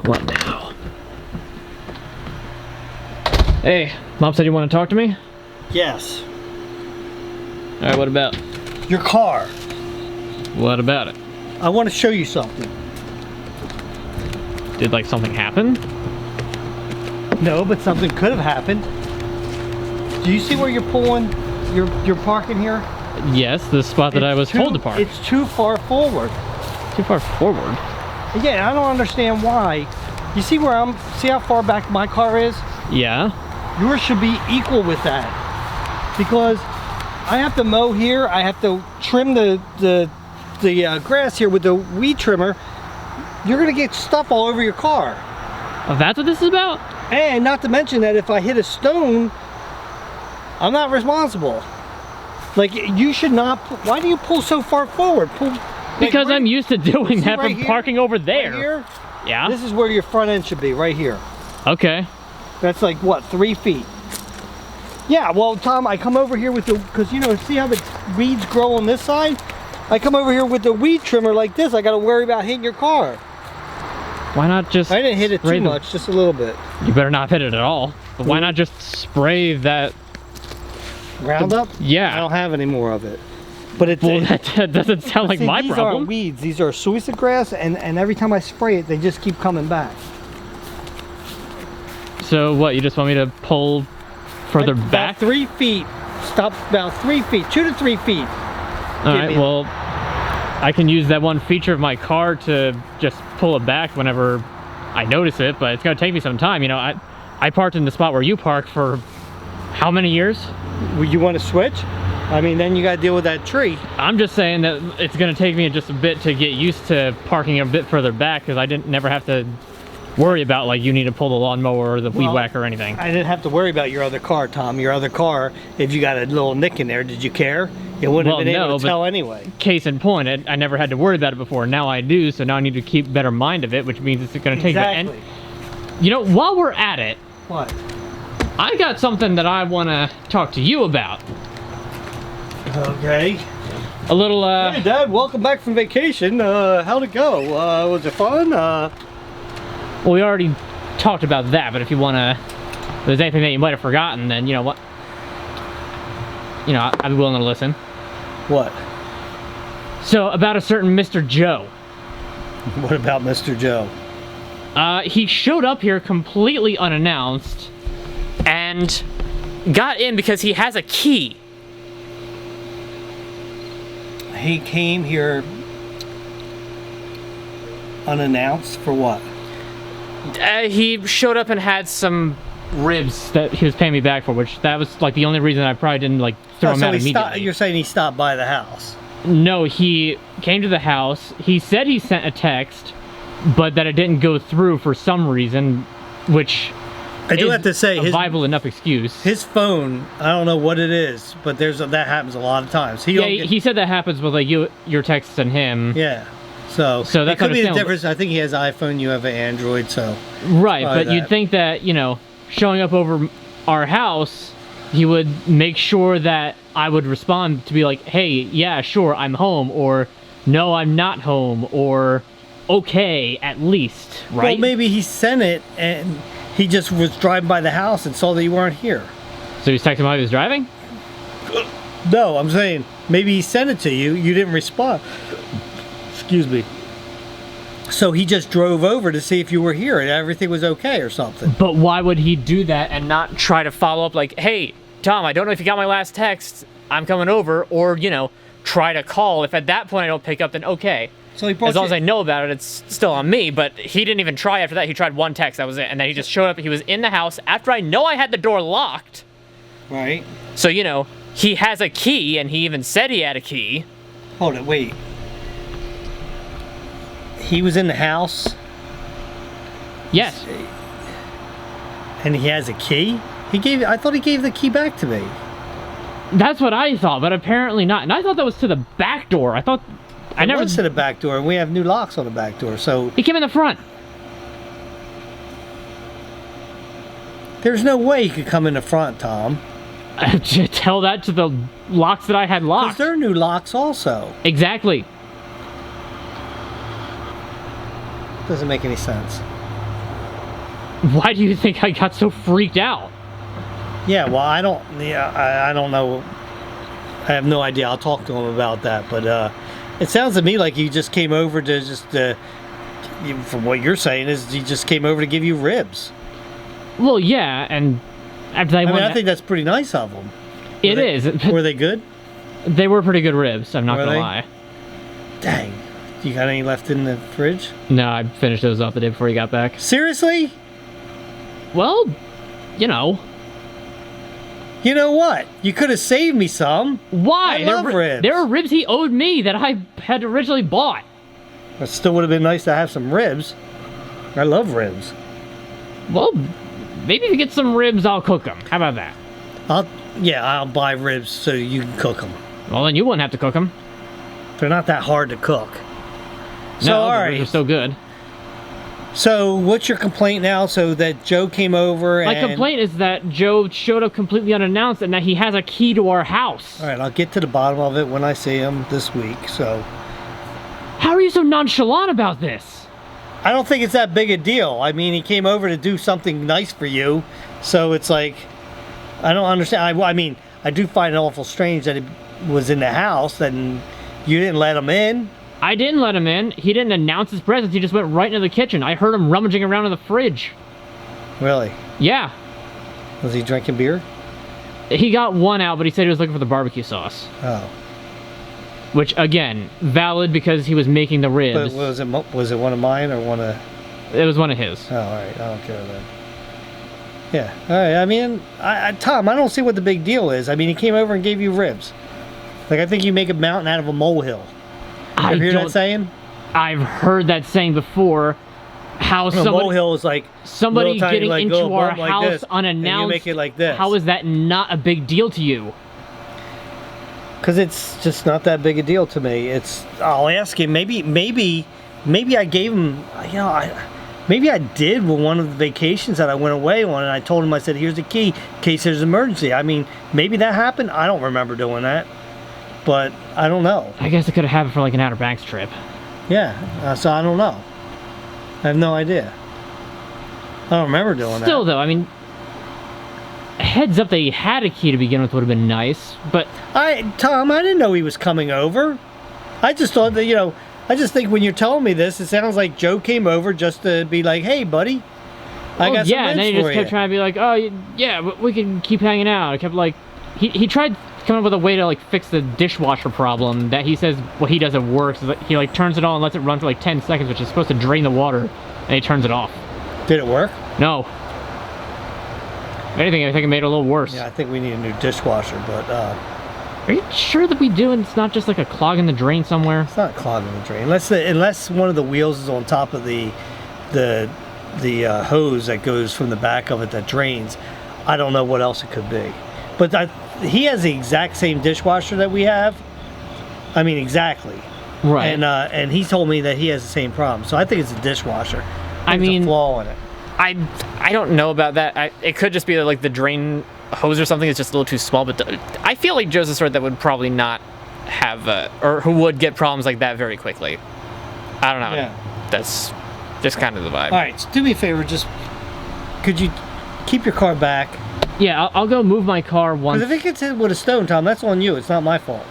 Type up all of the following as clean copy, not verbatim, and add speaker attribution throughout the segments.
Speaker 1: What now? Hey, Mom said you want to talk to me?
Speaker 2: Yes.
Speaker 1: Alright, what about?
Speaker 2: Your car.
Speaker 1: What about it?
Speaker 2: I want to show you something.
Speaker 1: Did like something happen?
Speaker 2: No, but something could have happened. Do you see where you're pulling? You're parking here?
Speaker 1: Yes, the spot that I was told to park.
Speaker 2: It's too far forward.
Speaker 1: Too far forward?
Speaker 2: Yeah, I don't understand why. You see where see how far back my car is?
Speaker 1: Yeah.
Speaker 2: Yours should be equal with that. Because I have to mow here, I have to trim the grass here with the weed trimmer. You're gonna get stuff all over your car.
Speaker 1: Oh, that's what this is about?
Speaker 2: And not to mention that if I hit a stone, I'm not responsible. Like, you should not, why do you pull so far forward?
Speaker 1: Because I'm used to doing that from parking over there.
Speaker 2: Right here?
Speaker 1: Yeah.
Speaker 2: This is where your front end should be, right here.
Speaker 1: Okay.
Speaker 2: That's like, what, 3 feet? Yeah, well, Tom, I come over here with the, because you know, see how the weeds grow on this side? I come over here with the weed trimmer like this. I got to worry about hitting your car.
Speaker 1: Why not just...
Speaker 2: I didn't hit it too much, just a little bit.
Speaker 1: You better not hit it at all. But why not just spray that...
Speaker 2: Roundup?
Speaker 1: Yeah.
Speaker 2: I don't have any more of it. But it's...
Speaker 1: Well, that doesn't sound like my
Speaker 2: these
Speaker 1: problem.
Speaker 2: These aren't weeds. These are suicide grass, and every time I spray it, they just keep coming back.
Speaker 1: So what, you just want me to pull further back?
Speaker 2: 3 feet. Stop about 3 feet. 2 to 3 feet.
Speaker 1: Alright, well, I can use that one feature of my car to just pull it back whenever I notice it, but it's gonna take me some time. You know, I parked in the spot where you park for how many years?
Speaker 2: You want to switch? I mean, then you got to deal with that tree.
Speaker 1: I'm just saying that it's gonna take me just a bit to get used to parking a bit further back, because I didn't never have to worry about like you need to pull the lawnmower or the weed whacker or anything.
Speaker 2: I didn't have to worry about your other car, Tom. Your other car, if you got a little nick in there, did you care? You wouldn't have been able to tell anyway.
Speaker 1: Case in point, I never had to worry about it before. Now I do, so now I need to keep better mind of it, which means it's going to take...
Speaker 2: Exactly.
Speaker 1: And, you know, while we're at it...
Speaker 2: What?
Speaker 1: I got something that I want to talk to you about.
Speaker 2: Okay.
Speaker 1: A little,
Speaker 2: Hey, Dad, welcome back from vacation. How'd it go? Was it fun?
Speaker 1: Well, we already talked about that, but if you want to... If there's anything that you might have forgotten, then, you know what? You know, I'd be willing to listen.
Speaker 2: What?
Speaker 1: So, about a certain Mr. Joe.
Speaker 2: What about Mr. Joe?
Speaker 1: He showed up here completely unannounced and got in because he has a key.
Speaker 2: He came here unannounced for what?
Speaker 1: He showed up and had some ribs that he was paying me back for, which that was like the only reason I probably didn't like throw him out immediately.
Speaker 2: You're saying he stopped by the house?
Speaker 1: No, he came to the house. He said he sent a text, but that it didn't go through for some reason, which
Speaker 2: I do have to say,
Speaker 1: a viable enough excuse.
Speaker 2: His phone, I don't know what it is, but that happens a lot of times.
Speaker 1: He said that happens with like your texts and him.
Speaker 2: Yeah. So
Speaker 1: that
Speaker 2: could be the difference. I think he has iPhone, you have an Android, so
Speaker 1: right. But you'd think that, you know, showing up over our house, he would make sure that I would respond to be like, hey, yeah, sure, I'm home, or no, I'm not home, or okay, at least, right?
Speaker 2: Well, maybe he sent it and he just was driving by the house and saw that you weren't here.
Speaker 1: So he's texting while he was driving?
Speaker 2: No, I'm saying maybe he sent it to you, you didn't respond. Excuse me. So he just drove over to see if you were here and everything was okay or something.
Speaker 1: But why would he do that and not try to follow up like, hey, Tom, I don't know if you got my last text, I'm coming over, or, you know, try to call. If at that point I don't pick up, then okay.
Speaker 2: So
Speaker 1: as long as I know about it, it's still on me. But he didn't even try after that. He tried one text, that was it. And then he just showed up. He was in the house after I know I had the door locked.
Speaker 2: Right.
Speaker 1: So, you know, he has a key, and he even said he had a key.
Speaker 2: Hold it, wait. He was in the house?
Speaker 1: Yes.
Speaker 2: And he has a key? I thought he gave the key back to me.
Speaker 1: That's what I thought, but apparently not. And I thought that was to the back door. I never
Speaker 2: went to the back door, and we have new locks on the back door, so...
Speaker 1: He came in the front.
Speaker 2: There's no way he could come in the front, Tom.
Speaker 1: Tell that to the locks that I had locked.
Speaker 2: Because they're new locks also.
Speaker 1: Exactly.
Speaker 2: Doesn't make any sense.
Speaker 1: Why do you think I got so freaked out?
Speaker 2: Yeah, well, I don't know. I have no idea. I'll talk to him about that. But it sounds to me like you just came over to just, from what you're saying, is he just came over to give you ribs.
Speaker 1: Well, yeah, and after
Speaker 2: I think that's pretty nice of them.
Speaker 1: It is.
Speaker 2: Were they good?
Speaker 1: They were pretty good ribs, I'm not going to lie.
Speaker 2: Dang. You got any left in the fridge?
Speaker 1: No, I finished those off the day before you got back.
Speaker 2: Seriously?
Speaker 1: Well, you know.
Speaker 2: You know what? You could have saved me some.
Speaker 1: Why?
Speaker 2: I love ribs.
Speaker 1: There were ribs he owed me that I had originally bought.
Speaker 2: It still would have been nice to have some ribs. I love ribs.
Speaker 1: Well, maybe if you get some ribs, I'll cook them. How about that?
Speaker 2: I'll buy ribs so you can cook them.
Speaker 1: Well, then you wouldn't have to cook them.
Speaker 2: They're not that hard to cook. So,
Speaker 1: no,
Speaker 2: all
Speaker 1: the
Speaker 2: right.
Speaker 1: ribs are so good.
Speaker 2: So, what's your complaint now? So that Joe came over and...
Speaker 1: My complaint is that Joe showed up completely unannounced and that he has a key to our house.
Speaker 2: All right, I'll get to the bottom of it when I see him this week, so...
Speaker 1: How are you so nonchalant about this?
Speaker 2: I don't think it's that big a deal. I mean, he came over to do something nice for you, so it's like... I don't understand. I mean, I do find it awful strange that he was in the house and you didn't let him in.
Speaker 1: I didn't let him in. He didn't announce his presence. He just went right into the kitchen. I heard him rummaging around in the fridge.
Speaker 2: Really?
Speaker 1: Yeah.
Speaker 2: Was he drinking beer?
Speaker 1: He got one out, but he said he was looking for the barbecue sauce.
Speaker 2: Oh.
Speaker 1: Which, again, valid because he was making the ribs.
Speaker 2: But was it one of mine or one of...
Speaker 1: It was one of his.
Speaker 2: Oh, all right. I don't care then. Yeah. All right. I mean, Tom, I don't see what the big deal is. I mean, he came over and gave you ribs. Like, I think you make a mountain out of a molehill. You ever hear that saying?
Speaker 1: I've heard that saying before. How
Speaker 2: a molehill is like
Speaker 1: somebody
Speaker 2: tiny,
Speaker 1: getting
Speaker 2: like,
Speaker 1: into our
Speaker 2: like
Speaker 1: house
Speaker 2: this,
Speaker 1: unannounced.
Speaker 2: And you make it like this.
Speaker 1: How is that not a big deal to you?
Speaker 2: Because it's just not that big a deal to me. I'll ask him. Maybe I gave him. Maybe I did with one of the vacations that I went away on, and I told him, I said, here's the key in case there's an emergency. I mean, maybe that happened. I don't remember doing that, but I don't know.
Speaker 1: I guess it could have happened for like an Outer Banks trip.
Speaker 2: Yeah, so I don't know. I have no idea. I don't remember doing that.
Speaker 1: Still, though, I mean, heads up that he had a key to begin with would have been nice, but...
Speaker 2: Tom, I didn't know he was coming over. I just thought that, I just think when you're telling me this, it sounds like Joe came over just to be like, hey, buddy, I got some ribs for you.
Speaker 1: Yeah, and then he just kept trying to be like, oh, yeah, we can keep hanging out. I kept like, he tried coming up with a way to like fix the dishwasher problem that he says what he does at work. So that he like turns it on and lets it run for like 10 seconds, which is supposed to drain the water, and he turns it off.
Speaker 2: Did it work?
Speaker 1: No. If anything, I think it made it a little worse.
Speaker 2: Yeah, I think we need a new dishwasher, but...
Speaker 1: Are you sure that we do and it's not just like a clog in the drain somewhere?
Speaker 2: It's not clogging the drain. Unless one of the wheels is on top of the hose that goes from the back of it that drains. I don't know what else it could be. But he has the exact same dishwasher that we have. I mean, exactly.
Speaker 1: Right.
Speaker 2: And he told me that he has the same problem. So I think it's a dishwasher. I mean, there's a flaw in it.
Speaker 1: I don't know about that. It could just be like the drain hose or something is just a little too small, but I feel like Joe's the sort that would probably not have or who would get problems like that very quickly. I don't know.
Speaker 2: Yeah.
Speaker 1: That's just kind of the vibe.
Speaker 2: All right, so do me a favor, just could you keep your car back?
Speaker 1: Yeah, I'll go move my car once.
Speaker 2: Because if it gets hit with a stone, Tom, that's on you. It's not my fault.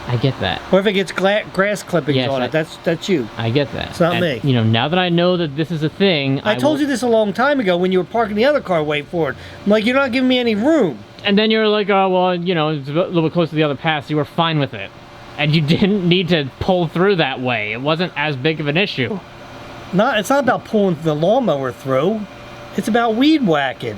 Speaker 1: I get that.
Speaker 2: Or if it gets grass clippings on it, that's you.
Speaker 1: I get that.
Speaker 2: It's not me.
Speaker 1: Now that I know that this is a thing,
Speaker 2: I told you this a long time ago when you were parking the other car way forward. I'm like, you're not giving me any room.
Speaker 1: And then you're like, oh, well, it's a little bit close to the other path, so you were fine with it. And you didn't need to pull through that way. It wasn't as big of an issue.
Speaker 2: It's not about pulling the lawnmower through. It's about weed whacking.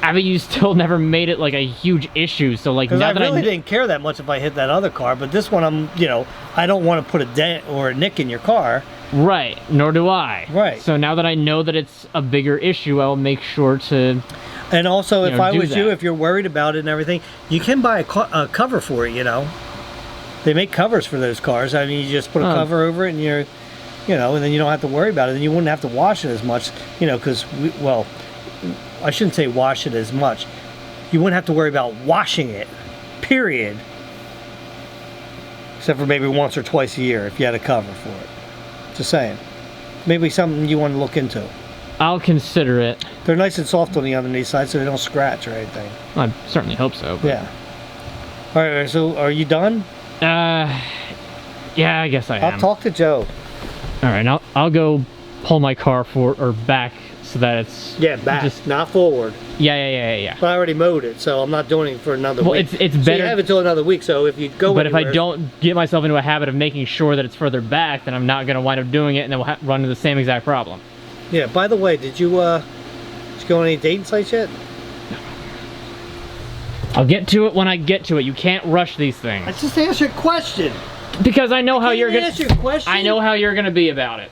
Speaker 1: I mean, you still never made it like a huge issue, so like now that I
Speaker 2: really didn't care that much if I hit that other car, but this one I don't want to put a dent or a nick in your car.
Speaker 1: Right, nor do I.
Speaker 2: Right.
Speaker 1: So now that I know that it's a bigger issue, I'll make sure to...
Speaker 2: And also, if I was you, if you're worried about it and everything, you can buy a cover for it, They make covers for those cars. I mean, you just put a cover over it and and then you don't have to worry about it. And you wouldn't have to wash it as much, because, I shouldn't say wash it as much. You wouldn't have to worry about washing it, period. Except for maybe once or twice a year if you had a cover for it. Just saying. Maybe something you want to look into.
Speaker 1: I'll consider it.
Speaker 2: They're nice and soft on the underneath side, so they don't scratch or anything.
Speaker 1: I certainly hope so. But...
Speaker 2: Yeah. All right. So, are you done?
Speaker 1: Yeah, I guess I am.
Speaker 2: I'll talk to Joe.
Speaker 1: All right, I'll go pull my car back so that it's
Speaker 2: back,
Speaker 1: just,
Speaker 2: not forward.
Speaker 1: Yeah.
Speaker 2: But I already mowed it, so I'm not doing it for another week.
Speaker 1: It's
Speaker 2: So
Speaker 1: better.
Speaker 2: you have it till another week. So if you go,
Speaker 1: But
Speaker 2: anywhere,
Speaker 1: if I don't get myself into a habit of making sure that it's further back, then I'm not gonna wind up doing it, and then we'll run into the same exact problem.
Speaker 2: Yeah. By the way, did you go on any dating sites yet?
Speaker 1: I'll get to it when I get to it. You can't rush these things.
Speaker 2: I just asked you a question.
Speaker 1: Because I know how you're gonna.
Speaker 2: Answer your question.
Speaker 1: I know how you're gonna be about it.